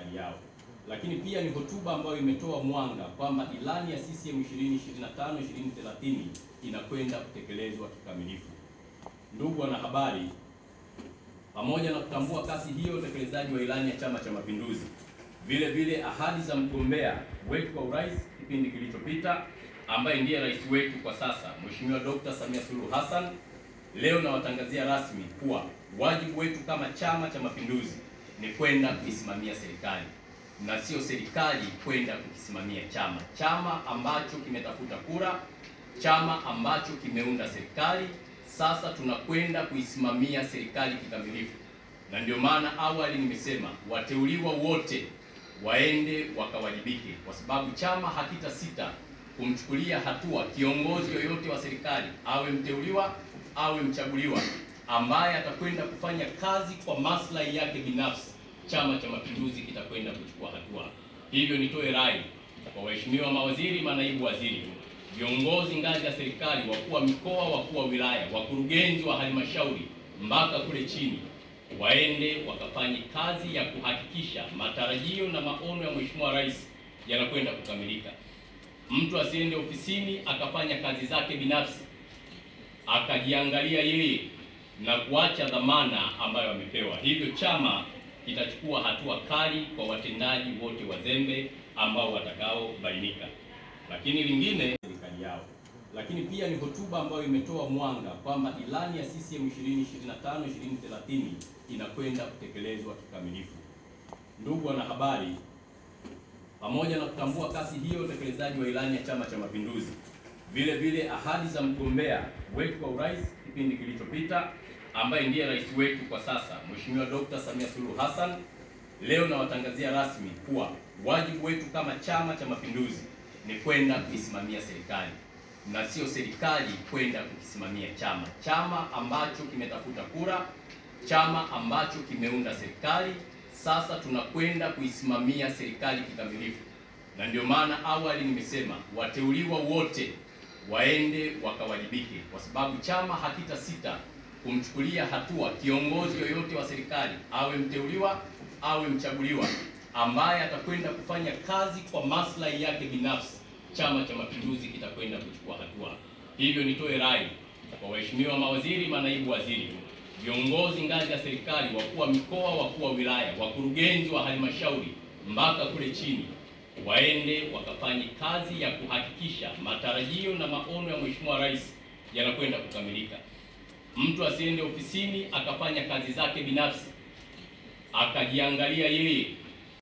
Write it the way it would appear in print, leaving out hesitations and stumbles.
serikali yao. Lakini pia ni hotuba ambayo imetoa mwanga kwamba ilani ya CCM 2025-2030 inakwenda kutekelezwa kikamilifu. Ndugu wanahabari, pamoja na kutambua kasi hiyo utekelezaji wa ilani ya Chama cha Mapinduzi, vile vile ahadi za mgombea wetu kwa urais kipindi kilichopita ambaye ndiye rais wetu kwa sasa, Mheshimiwa Dr. Samia Suluhu Hassan, leo nawatangazia rasmi kuwa wajibu wetu kama Chama cha Mapinduzi ni kwenda kuisimamia serikali na sio serikali kwenda kukisimamia chama. Chama ambacho kimetafuta kura, chama ambacho kimeunda serikali, sasa tunakwenda kuisimamia serikali kikamilifu. Na ndio maana awali nimesema wateuliwa wote waende wakawajibike, kwa sababu chama hakitasita kumchukulia hatua kiongozi yoyote wa serikali, awe mteuliwa awe mchaguliwa, ambaye atakwenda kufanya kazi kwa maslahi yake binafsi. Chama cha Mapinduzi kitakwenda kuchukua hatua. Hivyo nitoe rai kwa waheshimiwa mawaziri, manaibu waziri, viongozi ngazi ya serikali, wakuu wa mikoa, wakuu wa wilaya, wakurugenzi wa halmashauri mpaka kule chini, waende wakafanye kazi ya kuhakikisha matarajio na maono ya Mheshimiwa Rais yanakwenda kukamilika. Mtu asiende ofisini akafanya kazi zake binafsi, akajiangalia yeye na kuacha dhamana ambayo amepewa. Hivyo chama kitachukua hatua kali kwa watendaji wote wazembe ambao watakaobainika. Lakini lingine, serikali yao. Lakini pia ni hotuba ambayo imetoa mwanga kwamba ilani ya CCM 2025-2030 inakwenda kutekelezwa kikamilifu. Ndugu wanahabari, pamoja na kutambua kasi hiyo utekelezaji wa ilani ya Chama cha Mapinduzi, vile vile ahadi za mgombea wetu kwa urais kipindi kilichopita ambaye ndiye rais wetu kwa sasa, Mheshimiwa Dr. Samia Suluhu Hassan, leo nawatangazia rasmi kuwa wajibu wetu kama Chama cha Mapinduzi ni kwenda kuisimamia serikali na sio serikali kwenda kukisimamia chama. Chama ambacho kimetafuta kura, chama ambacho kimeunda serikali, sasa tunakwenda kuisimamia serikali kikamilifu. Na ndio maana awali nimesema wateuliwa wote waende wakawajibike, kwa sababu chama hakitasita kumchukulia hatua kiongozi yoyote wa serikali, awe mteuliwa awe mchaguliwa, ambaye atakwenda kufanya kazi kwa maslahi yake binafsi. Chama cha Mapinduzi kitakwenda kuchukua hatua. Hivyo nitoe rai kwa waheshimiwa mawaziri, manaibu waziri, viongozi ngazi ya serikali, wakuu wa mikoa, wakuu wa wilaya, wakurugenzi wa halmashauri mpaka kule chini, waende wakafanye kazi ya kuhakikisha matarajio na maono ya Mheshimiwa Rais yanakwenda kukamilika. Mtu asiende ofisini akafanya kazi zake binafsi, akajiangalia yeye